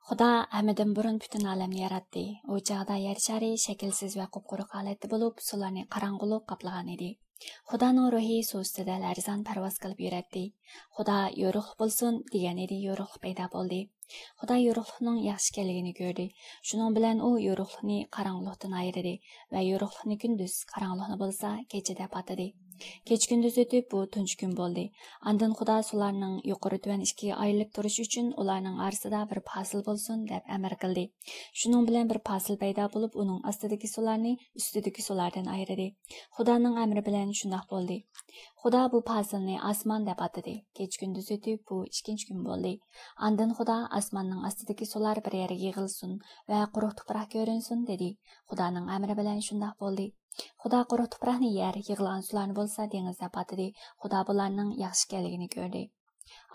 Xudo hammadan burun butun olamni yaratdi. U chaqda yer shari shaklsiz va qupquruq holatda bo'lib, sularni qorong'ulik qoplagan edi. Xudoning ruhi suv ustida larzon parvoz qilib yuradi. Xudo yo'ruq bo'lsin degan edi, yo'ruq paydo bo'ldi. Xudo yo'ruqlikning yaxshi ekanligini ko'rdi. Shuning bilan u yo'ruqlikni qorong'ulikdan ayirdi va yo'ruqlikni kunduz, qorong'ulikni bo'lsa kecha deb atadi. Kech kunduz o'tib bu tunji kun bo'ldi. Andan Xudo sularning yuqori tuvan ikkiga ayrilib turishi uchun ularning orasida bir fasil bo'lsin deb amr qildi. Shuning bilan bir fasil paydo bo'lib, uning ostidagi sularni ustidagi sulardan ayirdi. Xudoning amri bilan shunday bo'ldi. Xudo bu fasilni osmon deb atadi. Kech kunduz o'tib bu ikkinchi kun bo'ldi. Andan Xudo osmonning ostidagi sular bir yerga yig'ilsin va quruq tuproq ko'rinsin dedi. Xudoning amri bilan shunday bo'ldi. Xudo quruq tuproqni yer, yig'ilgan sularni bo'lsa dengiz deb atadi. Xudo bularning yaxshi ekanligini ko'rdi.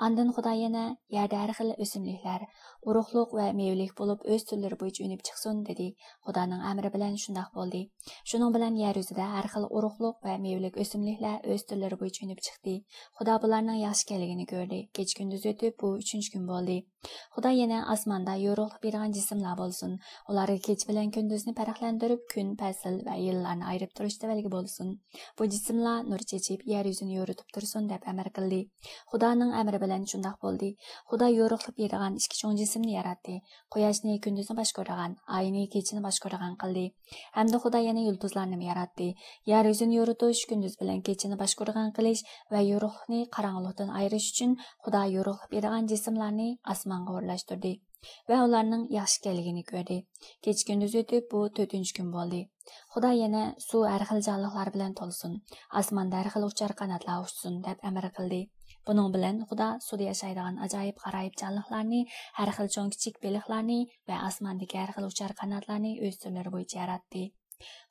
Andan Xudo yana yerda har xil o'simliklar, urug'liq va mevalik bo'lib o'z turlari bo'yicha unib chiqsin dedi. Xudoning amri bilan shunday bo'ldi. Shuning bilan yer yuzida har xil urug'liq va mevalik o'simliklar o'z turlari bo'yicha unib chiqdi. Xudo bularning yaxshi ekanligini ko'rdi. Kech kunduz o'tib bu 3-chi kun bo'ldi. Xudo yana osmonda yo'ruqlik bergan jismlar bo'lsin. Ularga kech bilan kunduzni farqlantirib, kun, fasl va yillarni ayirib turishda belgi bo'lsin. Bu jismlar nur chechib, yer yuzini yo'ritib tursin deb amr qildi. Xudoning amri bilan shunday bo'ldi. Xudo yo'ruqlik bergan ikki cho'ng jismni yaratdi. Quyoshni kunduzni boshqargan, oyni kechini boshqargan qildi. Hamda Xudo yana yulduzlarni yaratdi. Yer yuzini yo'ritish, kunduz bilan kechini boshqargan qilish va yo'ruqlikni qorong'ulikdan ayirish uchun Xudo yo'ruqlik bergan jismlarni osmonga o'rlashtirdi va ularning yaxshi ekanligini ko'rdi. Kech kunduz o'tib bu 4-chi kun bo'ldi. Xudo yana suv har xil jonliqlar bilan to'lsin, osmonda har xil uchar qanotlar uchsin deb amr qildi. Buning bilan Xudo suvda yashaydigan ajoyib g'aroyib jonliqlarni, har xil cho'ng kichik baliqlarni va osmondagi har xil uchar qanotlarni o'z turlari bo'yicha yaratdi.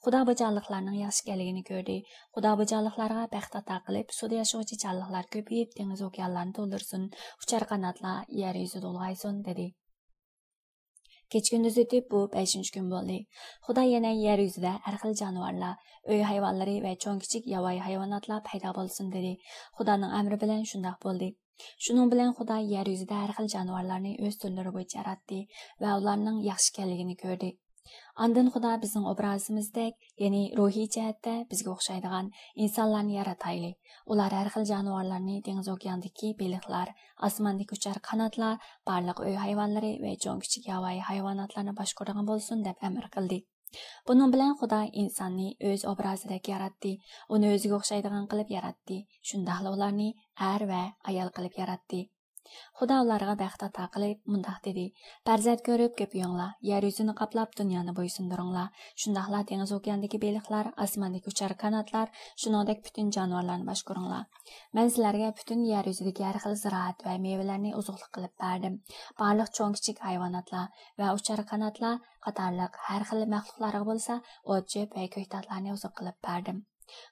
Xudo bu jonliqlarning yaxshi ekanligini ko'rdi. Xudo bu jonliqlarga baxt ato qilib, suvda yashovchi jonliqlar ko'payib, dengiz okeanlarni to'ldirsin, uchar qanotlar yer yuzida ulg'aysin dedi. Kech kunduz o'tib bu 5-chi kun bo'ldi. Xudo yana yer yuzida har xil jonivorlar, uy hayvonlari va cho'ng kichik yovvoyi hayvonotlar paydo bo'lsin dedi. Xudoning amri bilan shunday bo'ldi. Shuning bilan Xudo yer yuzida har xil jonivorlarni o'z turlari bo'yicha yaratdi va ularning yaxshi ekanligini ko'rdi. Andan Xudo bizning obrazimizdek, ya'ni ruhiy jihatda bizga o'xshaydigan insonlarni yaratayli. Ular har xil jonivorlarni, dengiz okeandagi baliqlar, osmondagi uchar qanotlar, barliq uy hayvonlari va cho'ng kichik yovvoyi hayvonotlarni boshqargan bo'lsin deb amr qildi. Bunun bilan Xudo insonni o'z obrazidagi yaratdi, uni o'ziga o'xshaydigan qilib yaratdi. Shundaqla ularni er va ayol qilib yaratdi. Xudo ularga baxt ato qilib mundaq dedi: "Farzand ko'rib ko'payinglar, yer yuzini qoplab dunyoni bo'ysundiringlar. Shundaqla dengiz okeandagi baliqlar, osmondagi uchar qanotlar, shuningdek butun jonivorlarni boshqaringlar. Men sizlarga butun yer yuzidagi har xil ziroat va mevalarni oziqlik qilib berdim. Barliq cho'ng kichik hayvonotlar va uchar qanotlar qatorliq har xil maxluqlarga bo'lsa, o't-cho'p va ko'ktatlarni oziq qilib berdim."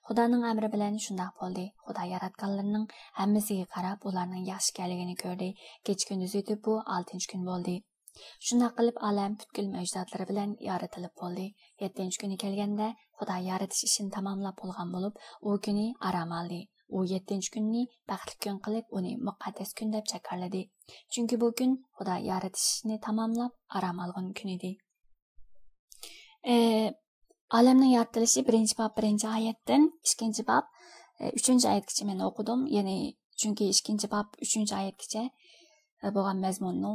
Xudoning amri bilan shunday bo'ldi. Xudo yaratganlarning hammasiga qarab, ularning yaxshi ekanligini ko'rdi. Kech kunduz o'tib bu 6-chi kun bo'ldi. Shunday qilib olam butkul mavjudotlari bilan yaratilib bo'ldi. 7-chi kuni kelganda Xudo yaratish ishini tamomlab bo'lgan bo'lib, u kuni aram oldi. U 7-chi kunni baxtli kun qilib, uni muqaddas kun deb chakarladi. Chunki bu kun Xudo yaratish ishini tamomlab aram olgan kun edi. Alamning yaratilishi 1-bob 1-oyatdan 2-bob 3-oyatgacha men o'qidim. Ya'ni chunki 2-bob 3-oyatgacha bo'lgan mazmunni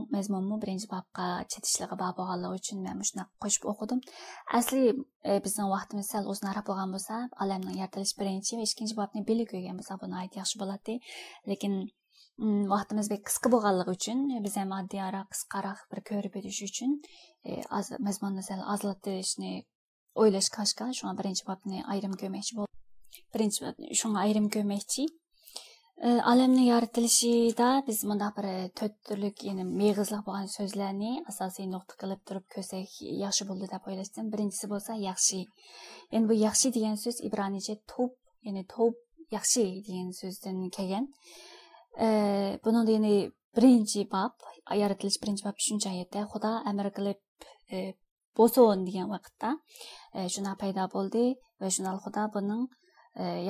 1-bobga chetishligi bor bo'lganligi uchun men shuni qo'shib o'qidim. Asli bizning vaqtimiz sal uzunroq bo'lgan bo'lsa, alamning yaratilishi 1 va 2-bobni birga ko'rgan bo'lsa, buni ayt yaxshi bo'ladi. Lekin vaqtimiz qisqa bo'lganligi uchun biz ham oddiyoq qisqaroq bir ko'rib o'tish uchun mazmunni sal ozlatishni o'ylash qashqa, shunga 1-bobni ayrim ko'rmoqchi bo'ldim. 1-bobni shunga ayrim ko'rmoqchi. Alamning yaratilishida biz bunda bir 4 turlik, ya'ni meg'izliq bo'lgan so'zlarni asosiy nuqta qilib turib ko'rsak yaxshi bo'ldi deb o'ylashdim. Birinchisi bo'lsa yaxshi. Endi bu yaxshi degan so'z ibronicha to'b, ya'ni to'b yaxshi degan so'zdan kelgan. Buningda ya'ni 1-bob, yaratilish 1-bob 3-oyatda Xudo amr qilib bo'lsin degan vaqtda shuna paydo bo'ldi va shuna Xudo buning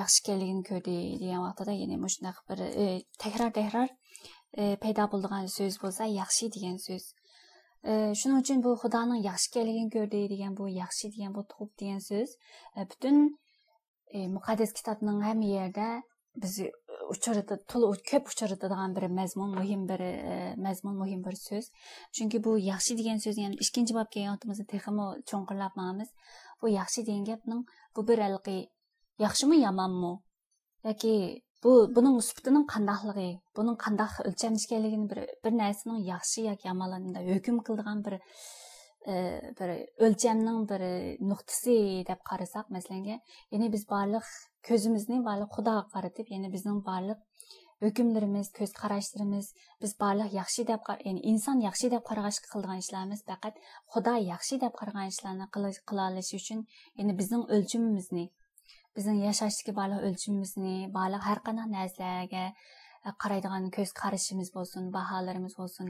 yaxshi ekanligini ko'rdi degan vaqtda, ya'ni shunday bir takror paydo bo'lgan so'z bo'lsa yaxshi degan so'z. Shuning uchun bu Xudoning yaxshi ekanligini ko'rdi degan bu yaxshi degan bu to'p degan so'z butun muqaddas kitobning hamma yerda biz ko'p uchratadigan bir mazmun, muhim bir so'z. Chunki bu yaxshi degan so'z, ya'ni ikkinchi bobga kelganimizda texmo cho'nqirlab ma'miz. Bu yaxshi degan gapning bu bir alqi yaxshimi yomonmi yoki buning sifatining qandaqligi, buning qandaq o'lchamishganligini bir narsaning yaxshi yoki yomonligini hukm qiladigan bir o'lchamning bir nuqtasi deb qarasak, masalan, ya'ni biz barliq ko'zimizni barliq Xudoga qaratib, ya'ni bizning barliq hukmlarimiz, ko'z qarashlarimiz, biz barliq yaxshi deb ya'ni inson yaxshi deb qarashga qilgan ishlarimiz faqat Xudo yaxshi deb qaragan ishlarni qila olish uchun, ya'ni bizning o'lchimimizni, bizning yashashdagi barliq o'lchimimizni, barliq har qanday narsalarga qaraydigan ko'z qarashimiz bo'lsin, baholarimiz bo'lsin,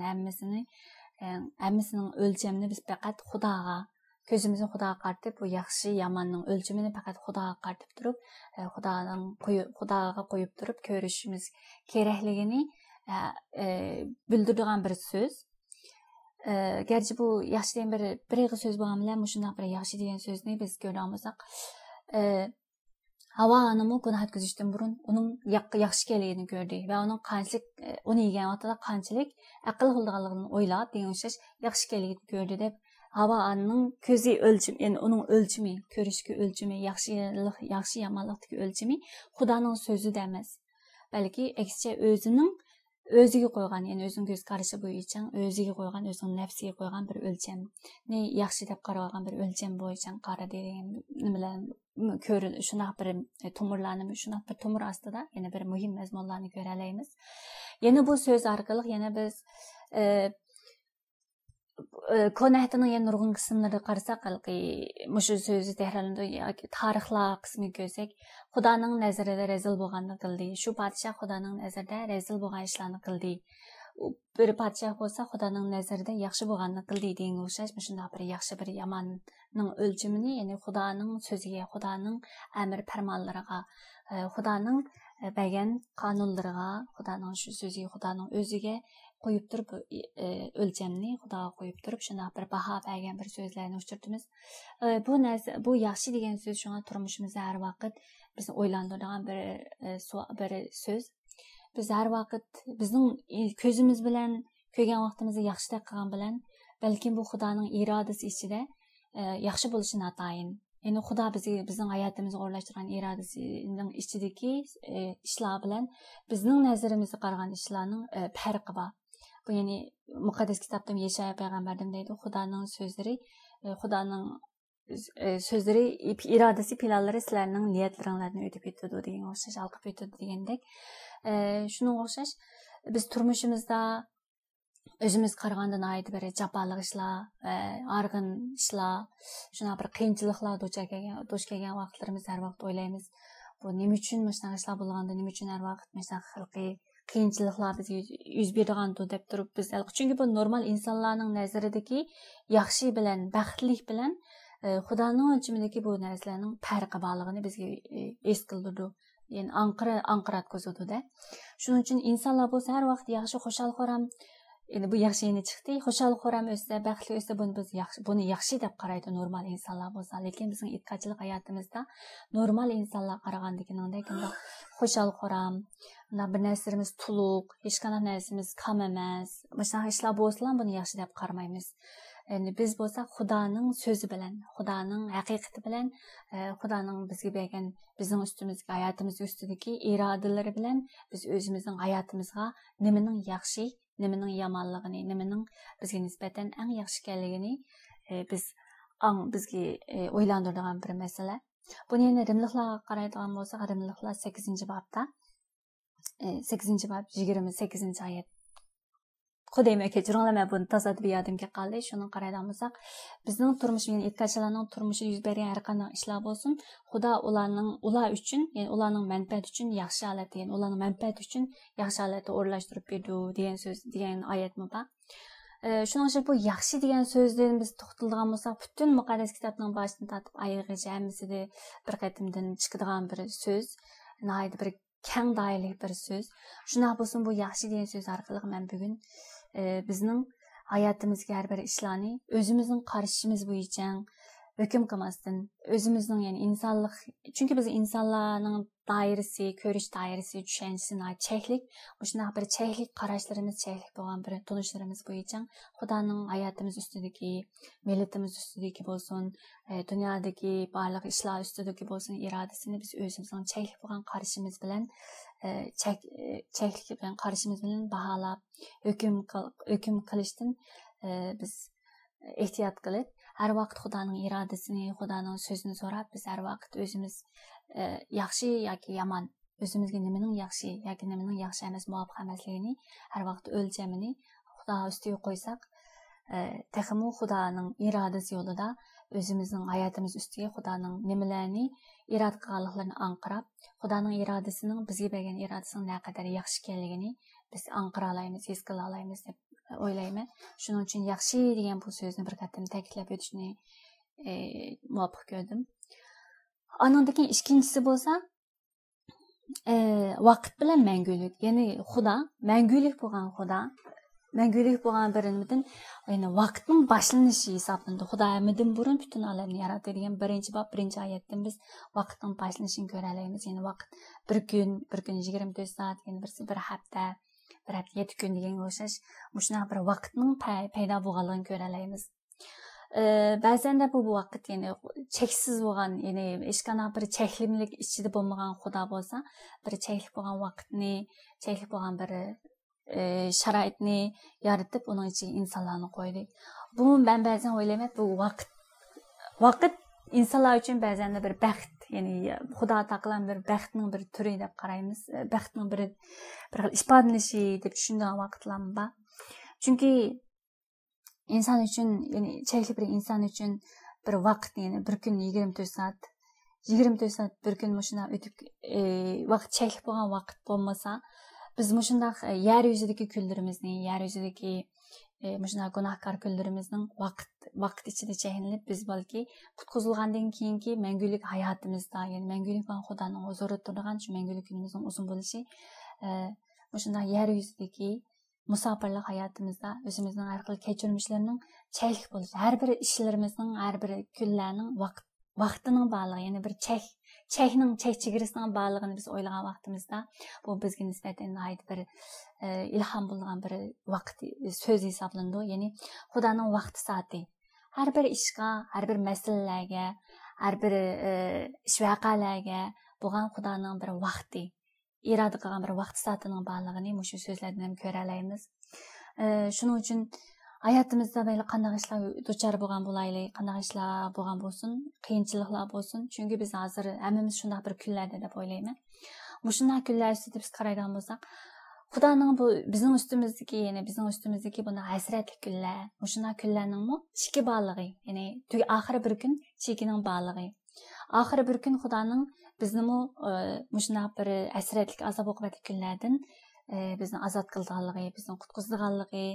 hammasining o'lchamini biz faqat Xudoga, ko'zimizni Xudoga qaratib, bu yaxshi yomonning o'lchamini faqat Xudoga qaratib turib, Xudoga qo'yib turib ko'rishimiz kerakligini bildiradigan bir so'z. Gerçi bu yaxshi degan bir ig'iz so'z bo'lgan bilan shunday bir yaxshi degan so'zni biz ko'ra olmasak, Hava Hanım'ı günah etkizishdan burun onun yaxshi ekanligini ko'rdi va uni yegan vaqtida qanchalik aql qilganligini o'ylab, degan o'xshash yaxshi ekanligini ko'rdi deb Hava Hanım'ın ko'zi o'lchimi, ya'ni uning o'lchimi, ko'rishki o'lchimi, yaxshi yomonlikdagi o'lchimi Xudoning so'zida emas, balki aksicha o'ziga qo'ygan, ya'ni o'zining ko'z qarashi bo'yicha o'ziga qo'ygan, o'zining nafsiga qo'ygan bir o'lchamni yaxshi deb qaragan bir o'lcham bo'yicha qaradi degan nimalar ko'rildi. Shunday bir tomirlarni, shunday bir tomir ostida yana bir muhim mazmunlarni ko'ra olamiz. Yana bu so'z orqali yana biz Konahtining yana nurg'un qismlarida qarasak, mushu so'zni tahrorlandi yoki tarixlar qismiga ko'rsak, Xudoning nazarida rezil bo'lganini qildi. Shu podshoh Xudoning nazarida rezil bo'lgan ishlarni qildi. Bir podshoh bo'lsa, Xudoning nazarida yaxshi bo'lganini qildi degan o'xshash, shunday bir yaxshi bir yomonning o'lchimini, ya'ni Xudoning so'ziga, Xudoning amr farmonlariga, Xudoning bergan qonunlariga, Xudoning shu so'ziga, Xudoning o'ziga qo'yib turib o'lchamni Xudoga qo'yib turib shunday bir baho bergan bir so'zlarni uchirtimiz. Bu yaxshi degan so'z shunga turmushimizda har vaqt bizni o'ylantiradigan bir so'z. Biz har vaqt bizning ko'zimiz bilan ko'rgan vaqtimizda yaxshi deb qilgan bilan, balkim bu Xudoning irodasi ichida yaxshi bo'lishi notayin. Ya'ni Xudo bizning hayotimizni o'rlashtirgan irodasining ichidagi ishlar bilan bizning nazarimizga qaragan ishlarning farqi bor. Bu ya'ni muqaddas kitobda Yeshaya payg'ambardan deydi, Xudoning so'zlari, irodasi, planlari sizlarning niyatlaringlarni o'tib ketadi degan o'xshash, alqib ketadi degandek. Shunga o'xshash biz turmushimizda o'zimiz qaragandan aytib bir jafoliq ishlar, arg'in ishlar, shuna bir qiyinchiliklar duch kelgan vaqtlarimiz har vaqt o'ylaymiz. Bu nima uchun mana ishlar bo'lganda, nima uchun har vaqt mana xalqi qiyinchiliklar bizga yuz bergandi deb turib biz, chunki bu normal insonlarning nazaridagi yaxshi bilan, baxtlik bilan Xudoning o'lchimidagi bu narsalarning farqi borligini bizga es qildirdi. Yani anqirat ko'zadi-da. Shuning uchun insonlar bo'lsa har vaqt yaxshi, xushal-xo'ram, endi bu yaxshi yeni chiqdi. Xushal-xo'ram o'ssa, baxtli o'ssa buni yaxshi deb qaraydi normal insonlar bo'lsa. Lekin bizning e'tiqodchilik hayotimizda normal insonlar qaragandagidek xushal-xo'ram, bir narsalarimiz to'liq, hech qanday narsamiz kam emas. Mana ishlar bo'lsa, buni yaxshi deb qaramaymiz. Yani biz bo'lsa Xudoning so'zi bilan, Xudoning haqiqati bilan, Xudoning bizga bergan bizning ustimizga, hayotimiz ustidagi irodalari bilan biz o'zimizning hayotimizga nimaning yaxshi, nimaning yomonligini, nimaning bizga nisbatan eng yaxshi ekanligini bizga o'ylantiradigan bir masala. Buni yana Rimliklarga qaraydigan bo'lsak, Rimliklar 8-bobda 8-bob 28-oyat. Xudayma kechiringlar, men buni tasoddifiy yodimga qoldi. Shuni qaraydigan bo'lsak, bizning turmushimiz, etkashlarning turmushida yuz bergan har qanday ishlar bo'lsin, Xudo ular uchun, ya'ni ularning manfaati uchun yaxshi holatda, ya'ni ularning manfaati uchun yaxshi holatda o'rlashtirib berdi degan so'z, degan oyatmi bor. Shuning uchun bu yaxshi degan so'zdan biz to'xtaladigan bo'lsak, butun muqaddas kitobning boshidan tortib oxirigacha hammasida bir qatimdan chiqadigan bir so'z, nihoyat bir keng doirali bir so'z. Shunday bo'lsin, bu yaxshi degan so'z orqali men bugun bizning hayotimizga har bir ishlarni o'zimizning qarashimiz bo'yicha hukm qilmasdan, o'zimizning ya'ni insonlik, chunki biz insonlarning doirasi, ko'rish doirasi, tushunchasi cheklik, shunday bir cheklik qarashlarimiz cheklik bo'lgan bir tunishlarimiz bo'yicha Xudoning hayotimiz ustidagi, millatimiz ustidagi bo'lsin, dunyodagi barliq ishlar ustidagi bo'lsin, irodasini biz o'zimizning cheklik bo'lgan qarashimiz bilan cheklik bilan qarashimiz bilan baholab hukm qilishdan biz ehtiyot qilib, har vaqt Xudoning irodasini, Xudoning so'zini so'rab, biz har vaqt o'zimiz yaxshi yoki yomon, o'zimizga nimaning yaxshi yoki nimaning yaxshi emas, muvofiq emasligini har vaqt o'lchamini Xudo ustiga qo'ysak, texmu Xudoning irodasi yo'lida o'zimizning hayotimiz ustiga Xudoning nimalarni irod qilganliklarini anqirab, Xudoning irodasining bizga bergan irodasining naqadar yaxshi ekanligini biz anqira olamiz, his qila olamiz deb o'ylayman. Shuning uchun yaxshi degan bu so'zni bir qatam ta'kidlab o'tishni muvofiq ko'rdim. Anandaki ikkinchisi bo'lsa, vaqt bilan mangulik. Ya'ni Xudo, mangulik bo'lgan Xudo, mangulik bo'lgan birindan, ya'ni vaqtning boshlanishi hisoblanadi. Xudo hammadan burun butun olamni yaratdi degan birinchi bob, birinchi oyatdan biz vaqtning boshlanishini ko'ra olamiz. Ya'ni vaqt bir kun 24 soat, ya'ni bir hafta, 7 kun degan o'xshash, shunday bir vaqtning paydo bo'lganligini ko'ra olamiz. Ba'zan bu vaqt ya'ni cheksiz bo'lgan, ya'ni hech qanday bir cheklimlik ichida bo'lmagan Xudo bo'lsa, bir cheklik bo'lgan vaqtni, cheklik bo'lgan bir sharoitni yaratib, uning ichiga insonlarni qo'ydi. Bu men ba'zan o'ylayman, bu vaqt insonlar uchun ba'zan bir baxt, ya'ni Xudo taqlan bir baxtning bir turi deb qaraymiz. Baxtning bir ifodalanishi deb tushungan vaqtlarım bor. Chunki inson uchun, ya'ni chekli bir inson uchun bir vaqt, ya'ni bir kun 24 soat bir kun shunday o'tib vaqt chekli bo'lgan vaqt bo'lmasa, biz shunday yer yuzidagi kunlarimizni, yer yuzidagi shunday gunohkor kunlarimizning vaqt ichida cheklanib, biz balki qutqizilgandan keyingi mangulik hayotimizda, ya'ni mangulik bilan Xudoning huzurida turgan shu mangulik kunimizning uzun bo'lishi, shunday yer yuzidagi musofirlik hayotimizda o'zimizning har xil kechirmishlarning cheklik bo'lishi, har bir ishlarimizning, har bir kunlarning vaqtining bog'lig'i, ya'ni bir chekning chegarasining bog'lig'ini biz o'ylagan vaqtimizda, bu bizga nisbatan bir ilhom bo'lgan bir vaqt so'z hisoblanadi. Ya'ni Xudoning vaqti soati har bir ishga, har bir masalalarga, har bir ish voqealarga bo'lgan Xudoning bir vaqti, iroda qilgan bir vaqt soatining bog'lig'ini shu so'zlardan ko'ra olamiz. Shuning uchun hayotimizda böyle qanday ishlar duchor bo'lgan bo'laylik, qanday ishlar bo'lgan bo'lsin, qiyinchiliklar bo'lsin, chunki biz hozir hammamiz shunday bir kunlarda deb o'ylayman. Shunday kunlar ustida biz qaraydigan bo'lsak, Xudoning bu bizning ustimizdagi, ya'ni bizning ustimizdagi bunday hasratli kunlar, shunday kunlarning cheki borligi, ya'ni oxiri bir kun chekining borligi. Oxiri bir kun Xudoning bizni shunday bir hasratli azob oqibatli kunlardan bizni azod qilganligi, bizni qutqizganligi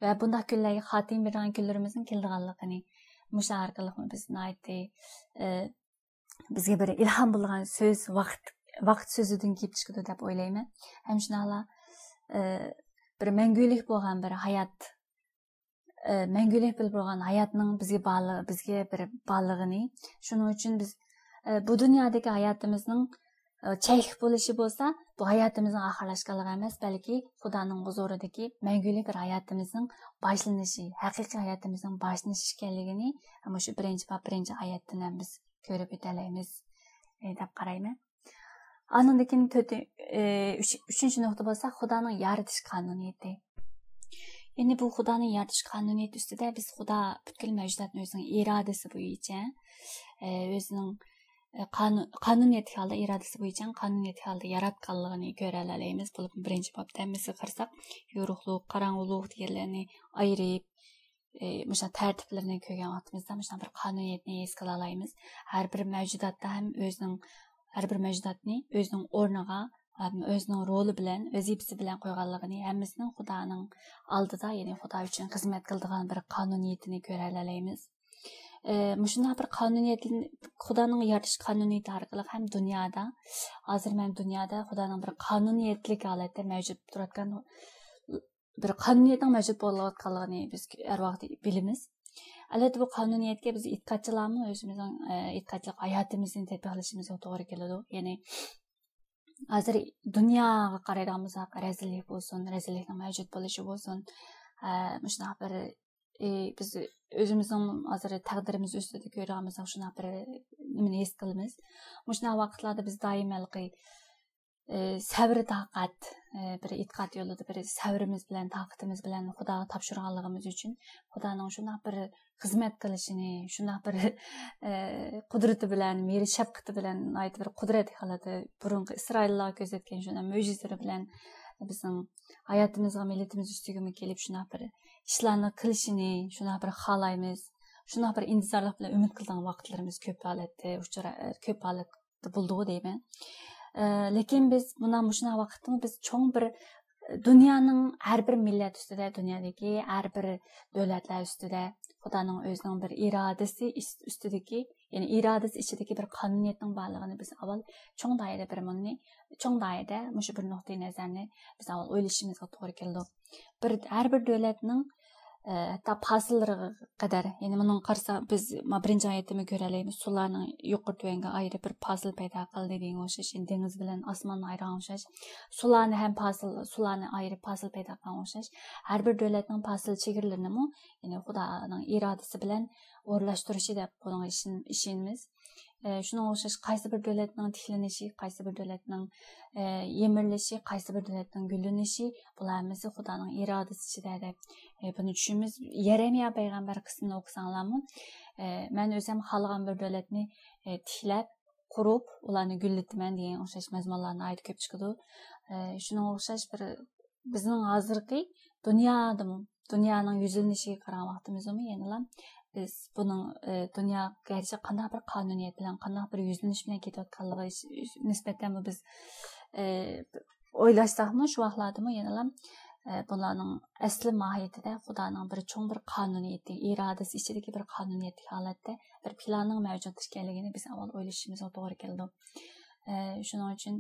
va bunday kunlarga xotim bergan kunlarimizning kelganligini musha orqali bizni aytdi. Bizga bir ilhom bo'lgan so'z, vaqt so'zidan kelib chiqdi deb o'ylayman. Ham shunala bir mangulik bo'lgan bir hayot, mangulik bo'lgan hayotning bizga bir bog'lig'ini, shuning uchun biz bu dunyodagi hayotimizning cheklik bo'lishi bo'lsa, bu hayotimizning oxirlashganligi emas, balki Xudoning huzuridagi mangulik bir hayotimizning boshlanishi, haqiqiy hayotimizning boshlanishi ekanligini mana shu birinchi oyatdan ham biz ko'rib o'tamiz deb qarayman. Andan keyin uchinchi nuqta bo'lsa, Xudoning yaratish qonuniyati. Ya'ni bu Xudoning yaratish qonuniyati ustida biz Xudo butkul mavjudotni o'zining irodasi bo'yicha, o'zining qonuniyat holda irodasi bo'yicha qonuniyat holda yaratganligini ko'ra olamiz. Bu birinchi bobda misol qilsak, yorug'lik, qorong'ulik deganlarni ayirib, o'sha tartiblarni ko'rgan vaqtimizda o'sha bir qonuniyatni his qila olamiz. Har bir mavjudotda ham har bir mavjudotni o'zining o'rniga, o'zining roli bilan, vazifasi bilan qo'yganligini, hammasining Xudoning oldida, ya'ni Xudo uchun xizmat qiladigan bir qonuniyatini ko'ra olamiz. Shunday bir qonuniyatni, Xudoning yaratish qonuniyati orqali ham dunyoda, hozir men dunyoda Xudoning bir qonuniyatlik holatda mavjud turadigan bir qonuniyatning mavjud bo'layotganligini biz har vaqt bilamiz. Albatta bu qonuniyatga biz e'tiqodchilarmi o'zimizning e'tiqodchilik hayotimizni tatbiqlashimizga to'g'ri keladi. Ya'ni hozir dunyoga qaraydigan bo'lsak, razillik bo'lsin, razillikning mavjud bo'lishi bo'lsin, shunday bir biz o'zimizning hozir taqdirimiz ustida ko'rgan bo'lsak, shunday bir nimani his qilamiz. Shunday vaqtlarda biz doimiy sabr taqat bir e'tiqod yo'lida bir sabrimiz bilan taqatimiz bilan Xudoga topshirganligimiz uchun Xudoning shunday bir xizmat qilishini, shunday bir qudrati bilan, mehri shafqati bilan ayt bir qudrat qiladi. Burungi Isroillar ko'rsatgan shunday mo'jizalari bilan bizning hayotimizga, millatimiz ustiga kelib shunday bir ishlarni qilishini shunday bir xohlaymiz. Shunday bir intizorlik bilan umid qilgan vaqtlarimiz ko'p holatda bo'ldi deyman. Lekin biz bundan shunday vaqtda biz cho'ng bir dunyoning har bir millat ustida, dunyodagi har bir davlatlar ustida Xudoning o'zining bir irodasi ustidagi, ya'ni irodasi ichidagi bir qonuniyatning borligini biz avval cho'ng doirada mushu bir nuqtai nazarni biz avval o'ylashimizga to'g'ri keldi. Har bir davlatning hatta fasillariga qadar, ya'ni bundan qarasa biz birinchi oyatni ko'ralaymiz. Sularning yuqori tuanga ayri bir fasil paydo qildi degan o'xshash, dengiz bilan osmonni ayirgan o'xshash, sularni ayirib fasil paydo qilgan o'xshash. Har bir davlatning fasil chegaralarini ya'ni Xudoning irodasi bilan o'rlashtirishi deb bunga ishonamiz. Shunga o'xshash qaysi bir davlatning tiklanishi, qaysi bir davlatning yemirilishi, qaysi bir davlatning gullanishi bular hammasi Xudoning irodasi ichida deb buni tushunamiz. Yeremiya payg'ambar qismini o'qisanglarmi, men o'zim xohlagan bir davlatni tiklab, qurib, ularni gullataman degan o'xshash mazmunlarni aytib ko'p chiqadi. Shunga o'xshash bir bizning hozirgi dunyoning yuzilishiga qaragan vaqtimizmi, yana biz bunun dünya gerçi qanday bir qonuniyat bilan, qanday bir yuzlanish bilan ketayotganligi nisbatan biz o'ylashsakmi, shu vaqtlardami yana bularning asli mohiyatida Xudoning bir cho'ng bir qonuniyati, irodasi ichidagi bir qonuniyatli holatda bir planning mavjud ekanligini biz avval o'ylashimizga to'g'ri keldi. Shuning uchun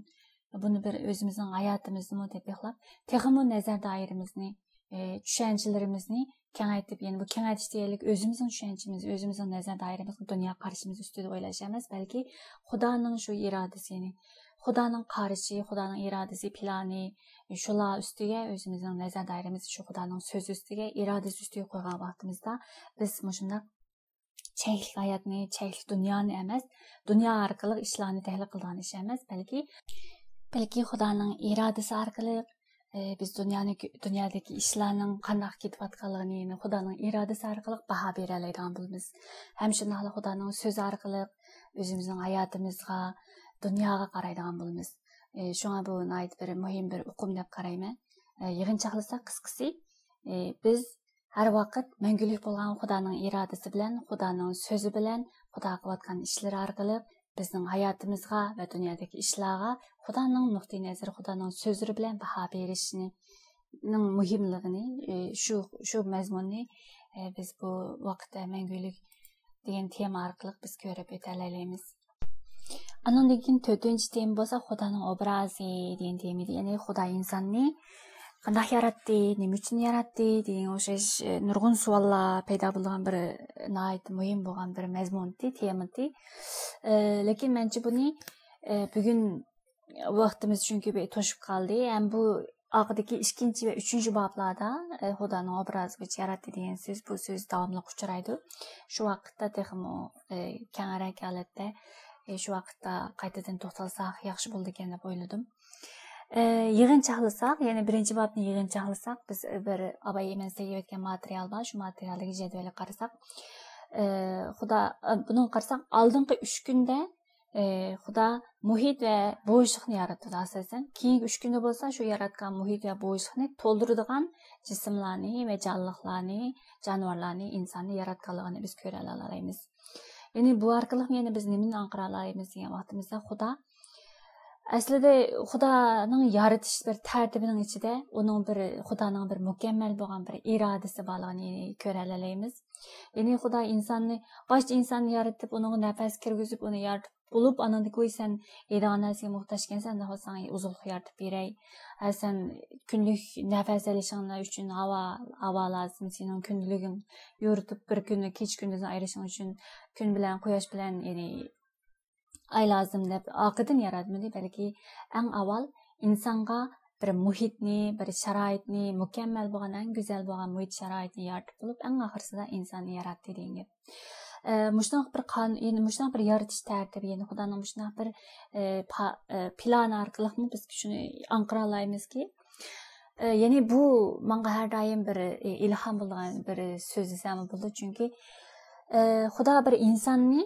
buni bir o'zimizning hayotimizni tatbiqlab, texmo nazar doiramizni, tushunchalarimizni kengaytib, ya'ni bu kengaytish deylik o'zimizning tushunchamiz, o'zimizning nazar doiramiz, dunyo qarashimiz ustida o'ylash emas, balki Xudoning shu irodasi, ya'ni Xudoning qarashi, Xudoning irodasi, plani, shular ustiga o'zimizning nazar doiramiz shu Xudoning so'zi ustiga, irodasi ustiga qo'ygan vaqtimizda biz shunday cheklik hayotni, cheklik dunyoni emas, dunyo orqali ishlarni tahlil qilgan ish emas, balki Xudoning irodasi orqali biz dunyodagi ishlarning qanday ketayotganligini Xudoning irodasi orqali baho bera oladigan bo'lamiz. Ham shunday Xudoning so'zi orqali o'zimizning hayotimizga, dunyoga qaraydigan bo'lamiz. Shunga bu bir muhim bir uqum deb qarayman. Yig'inchoqlasak qisqasi, biz har vaqt mangulik bo'lgan Xudoning irodasi bilan, Xudoning so'zi bilan, Xudo qilayotgan ishlari orqali bizning hayotimizga va dunyodagi ishlarga Xudoning nuqtai nazari, Xudoning so'zlari bilan baho berishning muhimligini, shu mazmunni biz bu vaqtda mangulik degan tema orqali biz ko'rib o'talaymiz. Andan keyin 4-chi tema bo'lsa Xudoning obrazi degan tema, ya'ni Xudo insonni qanday yaratdi, nima uchun yaratdi degan o'xshash nurg'un savollar paydo bo'lgan bir muhim bo'lgan bir mazmunti, temati. Lekin mencha buni bugun vaqtimiz chunki to'shib qoldi. Ham bu oxidagi 2 va 3 boblarda Xudoning obrazi bo'yicha yaratdi degan bu so'z davomli uchraydi. Shu vaqtda texmo kengroq holatda shu vaqtda qaytadan to'xtalsak yaxshi bo'ldi ekan deb o'yladim. Yig'inchoqlasak, ya'ni birinchi bobni yig'inchoqlasak, biz bir abay emasdagi o'tgan material bor, shu materialdagi jadvalga qarasak, Xudo buni qarasak, oldingi 3 kunda Xudo muhit va bo'shliqni yaratdi asosan. Keyingi 3 kunda bo'lsa, shu yaratgan muhit va bo'shliqni to'ldiradigan jismlarni va jonliqlarni, jonivorlarni, insonni yaratganligini biz ko'ra olamiz. Ya'ni bu orqali yana biz nimani anqara olamiz degan vaqtimizda Xudo aslida Xudoning yaratish bir tartibining ichida Xudoning bir mukammal bo'lgan bir irodasi borligini ko'ra olamiz. Ya'ni Xudo insonni yaratib, uni nafas kirgizib, uni yaratib bulup anandı koy sen edanasiga muhtaçkensen daha sana uzunluk yaratıp berey. Sen günlük nefes alışınlar üçün hava lazım. Senin günlüğün yorutup bir günü keç gündüzün ayrışın üçün gün bilen koyaş bilen yani ay lazım deb aqidin yaratmadı. Belki en avval insanga bir muhitni, bir şaraitni, mükemmel bo'lgan, en güzel bo'lgan muhit şaraitni yaratib bulup en ahırsıda insanı yarattı deyin. Muşnaq bir qanun, yani muşnaq bir yaratish tartibi, yani Xudoning muşnaq bir plan orqali biz shuni anqira olamizki, yani bu menga har doim bir ilhom bo'lgan bir so'z desam bo'ladi, chunki Xudo bir insonni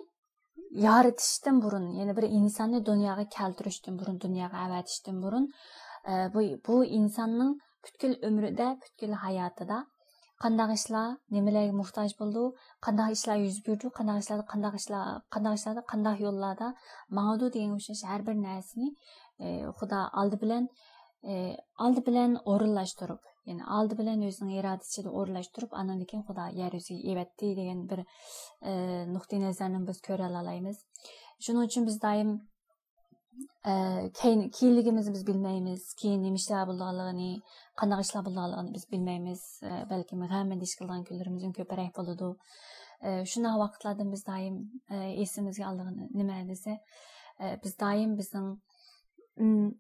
yaratishdan burun, yani bir insonni dunyoga keltirishdan burun, dunyoga avatishdan burun bu insonning butkul umrida, butkul hayotida qanday ishlar, nimalarga muhtoj bo'ldi, qanday ishlar yuz berdi, qanday yo'llarda ma'du degan o'sha har bir narsani Xudo oldi bilan o'rinlashtirib, yani oldi bilan o'zining irodasiga o'rinlashtirib, andan keyin Xudo yer yuziga evatdi degan bir nuqtai nazarni biz ko'ra olamiz. Shuning uchun biz doim keyinligimizni biz bilmaymiz, keyin nima ishlar bo'lganligini, qanday ishlar bo'lganligini biz bilmaymiz. Balki g'amman ish qilgan kunlarimiz ko'proq bo'ladi. Shunday vaqtlarda biz doim esimizga oladigan nima desa, biz doim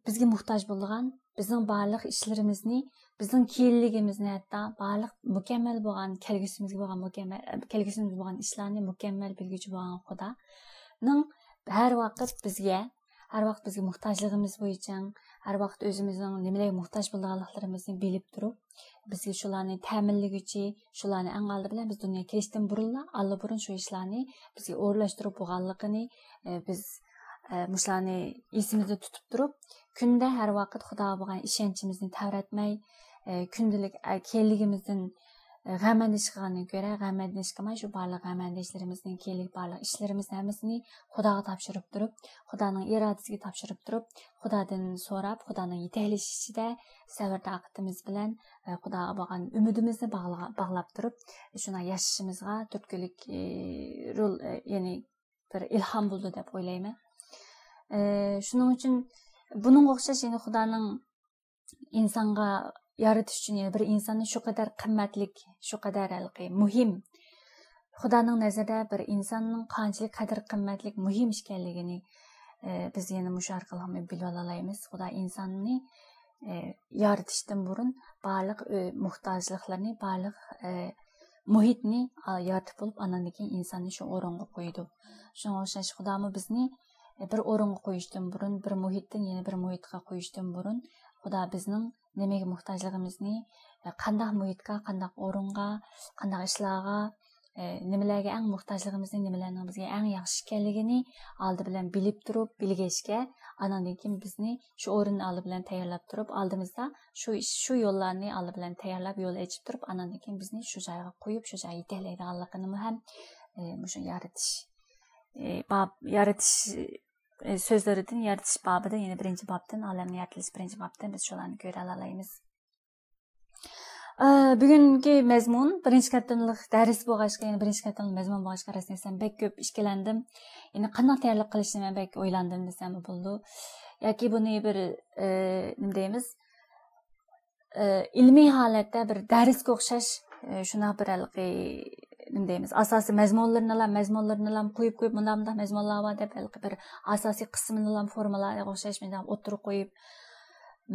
bizga muhtoj bo'lgan, bizning barliq ishlarimizni, bizning keyinligimizni, hatto barliq mukammal bo'lgan, kelgusimizga bo'lgan ishlarni mukammal bilguchi bo'lgan Xudoning har vaqt bizga muhtojligimiz bo'yicha, har vaqt o'zimizning nimalarga muhtoj bo'lganligimizni bilib turib, bizga shularni ta'minlaguvchi, shularni eng oldi bilan biz dunyoga kelishdan burun shu ishlarni bizga o'rlashtirib bo'lganligini biz mushlarni esimizda tutib turib, kunda har vaqt Xudo bo'lgan ishonchimizni tavratmay, kundalik keyinligimizdan g'amlandish qilgandan ko'ra, g'amlandish qilmay, shu barliq g'amlandishlarimizning keyinlik barliq ishlarimizni hammasini Xudoga topshirib turib, Xudoning irodasiga topshirib turib, Xudodan so'rab, Xudoning yetaklashichida sabr taqatimiz bilan Xudoga bo'lgan umidimizni bog'lab turib, shuna yashashimizga turtkilik rol, ya'ni bir ilhom bo'ldi deb o'ylayman. Shuning uchun buning o'xshash, ya'ni Xudoning insonga yaratish uchun, yani bir insonni shu qadar qimmatlik, shu qadar muhim, Xudoning nazarida bir insonning qanchalik qadr qimmatlik, muhim ekanligini biz yana mush orqali bilib olamiz. Xudo insonni yaratishdan burun barliq muhtojliklarni, barliq muhitni yaratib bo'lib, andan keyin insonni shu o'ringa qo'ydi. Shunga o'xshash Xudomi bizni bir o'ringa qo'yishdan burun, bir muhitdan yana bir muhitga qo'yishdan burun Xudo bizning nimaga muhtojligimizni, qanday muhitga, qanday o'ringa, qanday ishlarga, nimalarga eng muhtojligimizni, nimalarning bizga eng yaxshi ekanligini oldi bilan bilib turib, bilgachga, andan keyin bizni shu o'rinni oldi bilan tayyorlab turib, oldimizda shu yo'llarni oldi bilan tayyorlab, yo'l ochib turib, andan keyin bizni shu joyga qo'yib, shu joyga yetaklaydiganligini ham shu yaratish so'zlaridan, yaratish babida, ya'ni birinchi babdan, olamni yaratilish birinchi babdan biz shularni ko'ra olamiz. Bugungi mazmun birinchi qatimliq dars bo'lg'achqa, ya'ni birinchi qatimliq mazmun bo'lg'achqa rasman bek ko'p ishkalandim. Ya'ni qanday tayyorlik qilishni men bek o'ylandim desam bo'ldi. Yoki buni bir nima deymiz? Ilmiy holatda bir darsga o'xshash shuna bir nima deymiz? Asosiy mazmunlarni ham qo'yib bunda mazmunlar bor deb bir asosiy qismini ham formalarga o'xshash men ham o'tirib qo'yib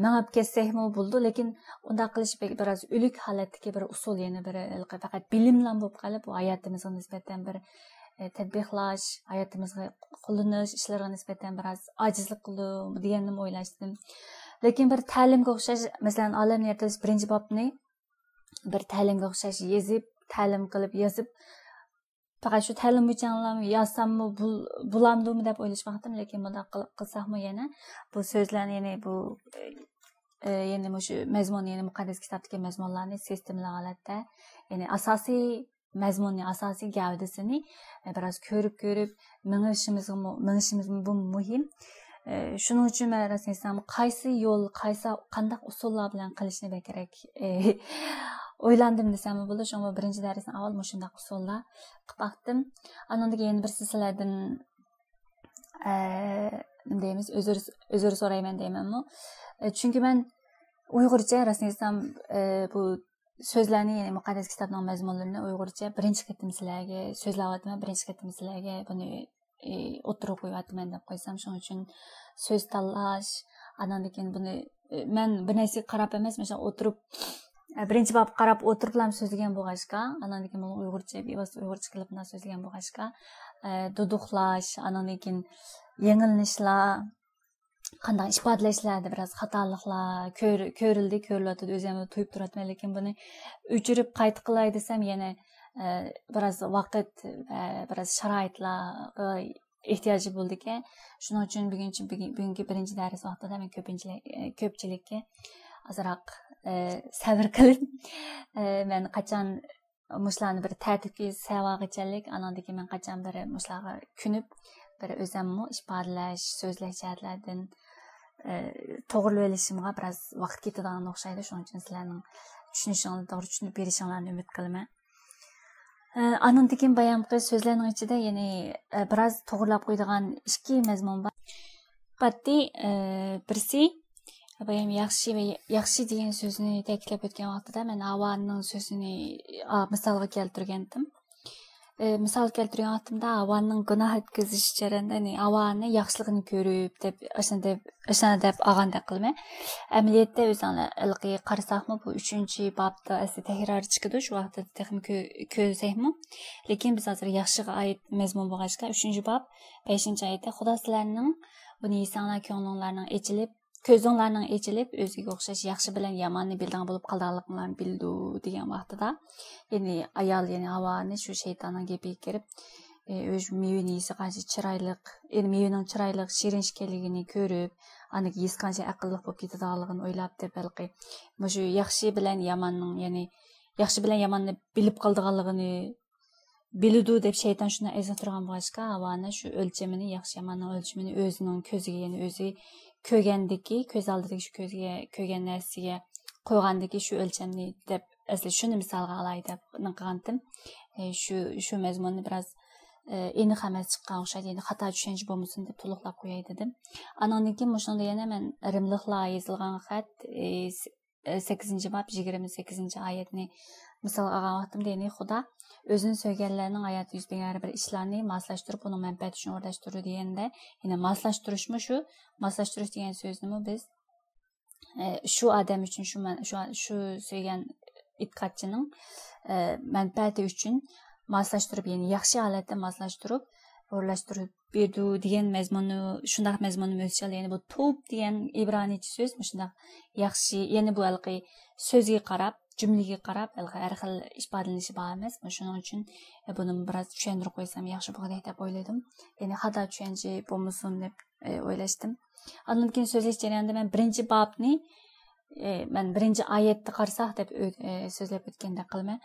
mangab ketsakmi bo'ldi, lekin unda qilish biroz o'lik holatdagi bir usul, ya'ni bir faqat bilimlan bo'lib qolib, bu hayotimizga nisbatan bir tatbiqlash, hayotimizga qo'llanish ishlariga nisbatan biroz ojizlik qildi deganimni o'ylashdim. Lekin bir ta'limga o'xshash, masalan, olamni yaratilish birinchi bobni bir ta'limga o'xshash ta'lim qilib yozib, faqat shu ta'lim bo'yicha yozsammi bo'lamdimi deb o'ylashmoqdim, lekin bunda qilsakmi yana bu so'zlarni, ya'ni bu ya'ni shu mazmun, ya'ni muqaddas kitobdagi mazmunlarni sistemli holatda, ya'ni asosiy mazmunni, asosiy gavdasini biroz ko'rib minishimiz bu muhim. Shuning uchun men rasman qaysi yo'l, qanday usullar bilan qilishni kerak o'ylandim desam bo'ladi. Shunga birinchi darsdan avval shunday usullar qilib baqdim. Andan keyin bir sizlardan deymiz, özür sorayman deymanmi. Çünki men Uyg'urcha rasmiy desam bu so'zlarni, ya'ni muqaddas kitobning mazmunlarini Uyg'urcha birinchi qatim sizlarga so'zlayapman, birinchi qatim sizlarga buni o'tirib qo'yapman deb qo'ysam, shuning uchun so'z tanlash, andan keyin buni men bir narsaga qarab emas, mesela o'tirib birinchi bab qarab o'tiriblam so'zlagan bo'lg'achqa, andan keyin buni Uyg'urcha Uyg'urcha qilib so'zlagan bo'lg'achqa, duduqlash, andan keyin yengillanishlar, qanday ifodalashlarda biroz xatoliklar ko'rilyapti, o'zim tuyib turibman, lekin buni o'chirib qayta qilay desam yana biroz vaqt, biroz sharoitlarga ehtiyoji bo'ldi ekan. Shuning uchun bugungi birinchi dars vaqtida men ko'pchilikka ozroq sabr qilib, men qachon mushlarni bir tartibga savag'ichalik, andan keyin men qachon bir mushlarga kunib bir o'zimni ifodalash, so'zlash jihatlardan to'g'rilab olishimga biroz vaqt ketadigan o'xshaydi. Shuning uchun sizlarning tushunishinglarni to'g'ri tushunib berishinglarni umid qilaman. Andan keyin bayonqi so'zlarning ichida yana biroz to'g'rilab qo'yadigan ikki mazmun bor. Qat'iy birisi bayam yaxshi degan so'zni ta'kidlab o'tgan vaqtida men Havvaning so'zini misolga keltirgandim. Misal keltirgan vaqtimda Havvaning gunoh etkizish jarayonida Havvani yaxshiligini ko'rib deb deb olgandek qilmay, amaliyotda o'zinglar ilqiy qarasaqmi, bu 3-bobda asli takror chiqadi, shu vaqtda texnik ko'rsakmi, lekin biz hozir yaxshiga oid mazmun bo'lg'achqa 3-bob 5-oyatda Xudo sizlarning buni yesanglar ko'ngillarning ochilib, ko'zinglarning ochilib, o'ziga o'xshash yaxshi bilan yomonni bildigan bo'lib qolganliklarini bildi degan vaqtida, ya'ni ayol, ya'ni Havvani shu shaytonning gapiga kirib, o'z mevani yesa qancha chiroyli, ya'ni mevaning chiroyli, shirin ekanligini ko'rib, aniq yesa qancha aqlli bo'lib ketadiganligini o'ylab deb balki shu yaxshi bilan yomonning, ya'ni yaxshi bilan yomonni bilib qolganligini biludi deb shayton shuni aytib turgan bo'lg'achqa, Havvani shu o'lchamini, yaxshi yomonning o'lchamini o'zining ko'ziga, ya'ni o'zi ko'rgandiki, ko'z oldidagi shu ko'zga ko'rgan narsaga qo'ygandiki shu o'lchamni deb asli shuni misolga olay deb qilgandim. Shu mazmunni biroz aniq emas chiqqan o'xshaydi, endi xato tushuncha bo'lmasin deb to'liqlab qo'yay dedim. Andan keyin shunda yana men rimliklar yozilgan xat 8-bob 28-oyatni misol olgan vaqtimda, ya'ni Xudo o'zini so'yganlarning hayotida yuz bergan har bir ishlarni moslashtirib, uning manfaati uchun o'rnashtirdi deganda, ya'ni moslashtirishmi shu? Moslashtirish degan so'zni biz shu odam uchun, shu so'ygan itqatchining manfaati uchun moslashtirib, ya'ni yaxshi holatda moslashtirib, o'rnashtirib berdi degan mazmunni, shundaq mazmunni mo'lchal, ya'ni bu to'p degan ibroniycha so'z, shundaq yaxshi, ya'ni bu alqi so'zga qarab, jumlaga qarab har xil ifodalanishi bor emas. Shuning uchun buni biroz tushuntirib qo'ysam yaxshi bo'ladi deb o'yladim. Ya'ni xato tushuncha bo'lmasin deb o'ylashdim. Andan keyin so'zlash jarayonida men birinchi bobni men birinchi oyatni qarasak deb so'zlab o'tganda qilma.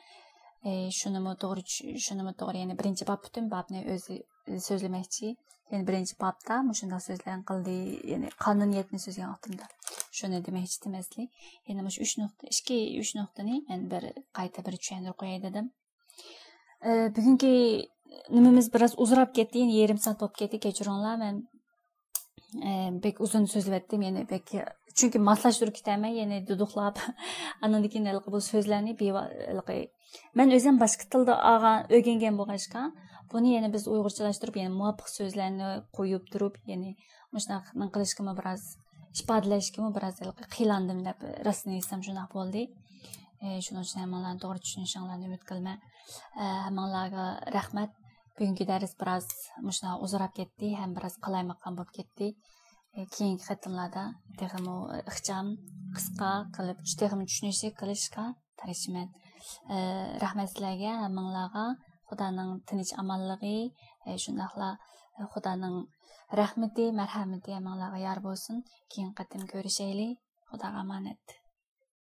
Shunimi to'g'ri, ya'ni birinchi bob butun bobni o'zi so'zlamoqchi. Ya'ni birinchi bobda shunday so'zlarni qildi, ya'ni qonuniyatni so'zlagan vaqtimda shuni demoqchi emasli. Ya'ni shu 3 nuqtani men qayta bir tushuntirib qo'yay dedim. Bugungi nimamiz biroz uzrab ketdi, ya'ni yarim soat bo'lib ketdi, kechiringlar. Men bek uzun so'zlab etdim, ya'ni bek chunki moslashtirib ketaman, ya'ni duduqlab andan keyin bu so'zlarni men o'zim boshqa tilda o'rgangan bo'lg'achqa, buni yana biz uyg'urchalashtirib, ya'ni muvofiq so'zlarni qo'yib turib, ya'ni shunday qilishga biroz ifodalashga biroz qiylandim deb rostini aytsam shunday bo'ldi. Shuning uchun hammalarni to'g'ri tushunishinglarni umid qilaman. Hammalarga rahmat. Bugungi dars biroz shunday uzrab ketdi, ham biroz qalaymaqon bo'lib ketdi. Keyingi xatimlarda texmo ixcham qisqa qilib, texmo tushunishli qilishga tirishman. Rahmat sizlarga, hammalarga Xudoning tinch amonligi, shundaqla Xudoning rahmati, marhamati hammalarga yor bo'lsin. Keyin qatim ko'rishaylik. Xudoga omonat.